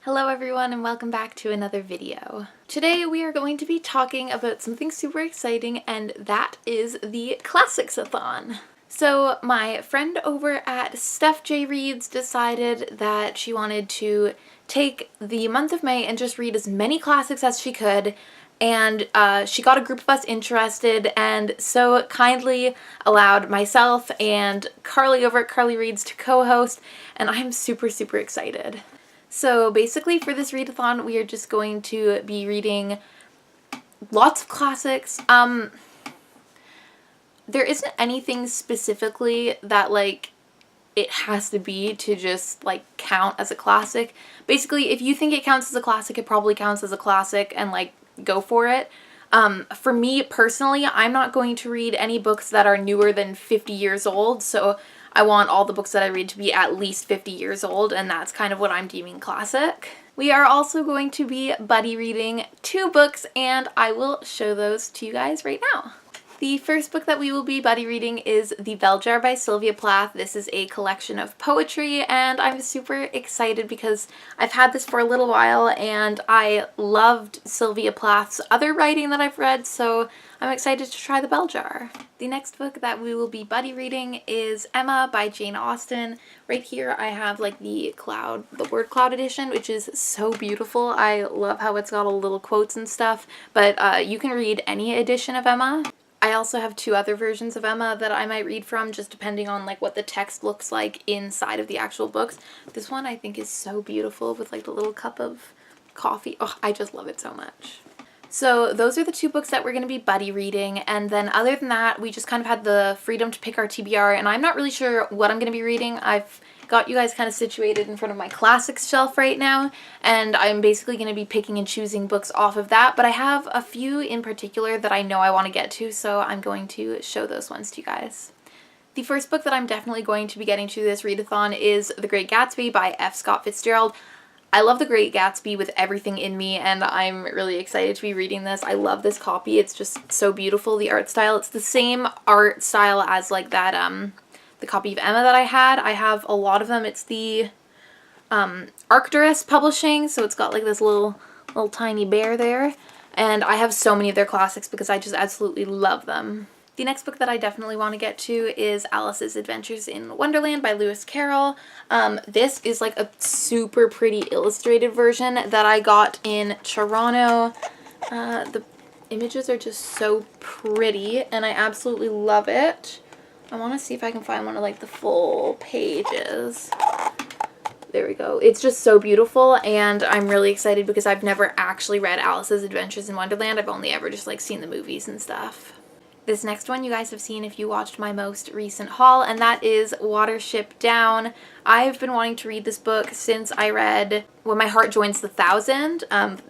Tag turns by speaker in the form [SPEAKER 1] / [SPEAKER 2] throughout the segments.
[SPEAKER 1] Hello everyone and welcome back to another video. Today we are going to be talking about something super exciting, and that is the Classics-a-thon. So my friend over at Steph J Reads decided that she wanted to take the month of May and just read as many classics as she could, and she got a group of us interested and so kindly allowed myself and Carly over at Carly Reads to co-host, and I'm super excited. So basically for this readathon, we are just going to be reading lots of classics. There isn't anything specifically that it has to be to just count as a classic. Basically, if you think it counts as a classic, it probably counts as a classic, and go for it. For me personally, I'm not going to read any books that are newer than 50 years old, so I want all the books that I read to be at least 50 years old, and that's kind of what I'm deeming classic. We are also going to be buddy reading 2 books, and I will show those to you guys right now. The first book that we will be buddy reading is The Bell Jar by Sylvia Plath. This is a collection of poetry, and I'm super excited because I've had this for a little while and I loved Sylvia Plath's other writing that I've read, so I'm excited to try The Bell Jar. The next book that we will be buddy reading is Emma by Jane Austen. Right here I have the word cloud edition, which is so beautiful. I love how it's got all little quotes and stuff, but you can read any edition of Emma. I also have 2 other versions of Emma that I might read from, just depending on what the text looks like inside of the actual books. This one I think is so beautiful with the little cup of coffee. Oh, I just love it so much. So those are the 2 books that we're going to be buddy reading, and then other than that, we just kind of had the freedom to pick our TBR, and I'm not really sure what I'm going to be reading. I've got you guys kind of situated in front of my classics shelf right now, and I'm basically going to be picking and choosing books off of that, but I have a few in particular that I know I want to get to, so I'm going to show those ones to you guys. The first book that I'm definitely going to be getting to this readathon is The Great Gatsby by F. Scott Fitzgerald. I love The Great Gatsby with everything in me, and I'm really excited to be reading this. I love this copy. It's just so beautiful, the art style. It's the same art style as the copy of Emma that I had. I have a lot of them. It's the Arcturus Publishing, so it's got this little tiny bear there, and I have so many of their classics because I just absolutely love them. The next book that I definitely want to get to is Alice's Adventures in Wonderland by Lewis Carroll. This is a super pretty illustrated version that I got in Toronto. The images are just so pretty and I absolutely love it. I want to see if I can find one of the full pages. There we go. It's just so beautiful, and I'm really excited because I've never actually read Alice's Adventures in Wonderland. I've only ever just seen the movies and stuff. This next one you guys have seen if you watched my most recent haul, and that is Watership Down. I've been wanting to read this book since I read When My Heart Joins the Thousand.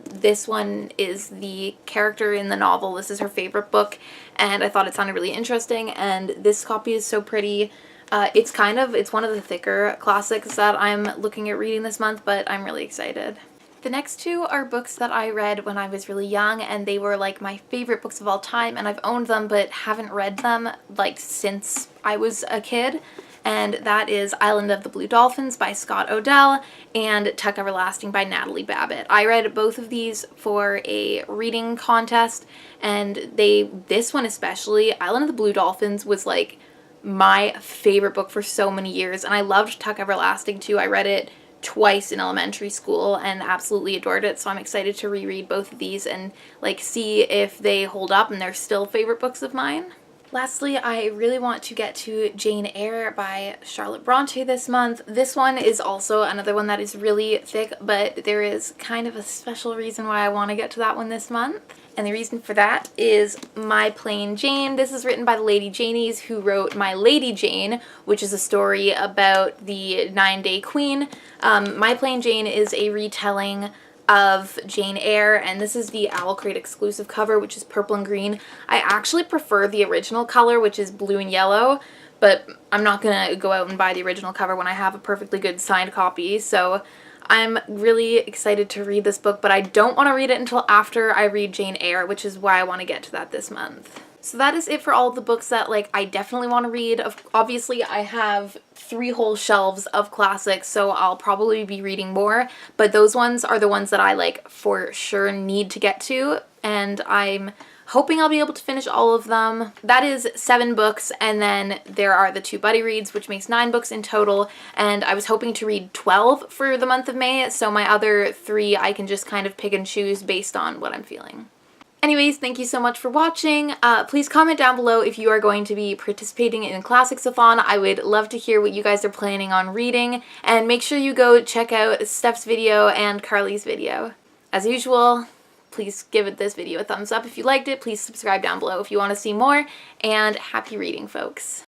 [SPEAKER 1] This one is the character in the novel. This is her favorite book, and I thought it sounded really interesting, and this copy is so pretty. It's one of the thicker classics that I'm looking at reading this month, but I'm really excited. The next 2 are books that I read when I was really young, and they were my favorite books of all time, and I've owned them but haven't read them since I was a kid, and that is Island of the Blue Dolphins by Scott Odell and Tuck Everlasting by Natalie Babbitt. I read both of these for a reading contest, and this one especially, Island of the Blue Dolphins, was my favorite book for so many years, and I loved Tuck Everlasting too. I read it twice in elementary school and absolutely adored it, so I'm excited to reread both of these and see if they hold up and they're still favorite books of mine. Lastly, I really want to get to Jane Eyre by Charlotte Bronte this month. This one is also another one that is really thick, but there is kind of a special reason why I want to get to that one this month. And the reason for that is My Plain Jane. This is written by the Lady Janies, who wrote My Lady Jane, which is a story about the 9-Day Queen. My Plain Jane is a retelling of Jane Eyre, and this is the Owl Crate exclusive cover, which is purple and green. I actually prefer the original color, which is blue and yellow, but I'm not gonna go out and buy the original cover when I have a perfectly good signed copy, so I'm really excited to read this book, but I don't want to read it until after I read Jane Eyre, which is why I want to get to that this month. So that is it for all of the books that like I definitely want to read. Obviously I have 3 whole shelves of classics, so I'll probably be reading more, but those ones are the ones that I like for sure need to get to, and I'm hoping I'll be able to finish all of them. That is 7 books, and then there are the 2 buddy reads, which makes 9 books in total, and I was hoping to read 12 for the month of May, so my other 3 I can just kind of pick and choose based on what I'm feeling. Anyways, thank you so much for watching. Please comment down below if you are going to be participating in Classics-a-thon. I would love to hear what you guys are planning on reading, and make sure you go check out Steph's video and Carly's video. As usual, please give this video a thumbs up if you liked it. Please subscribe down below if you want to see more, and happy reading, folks.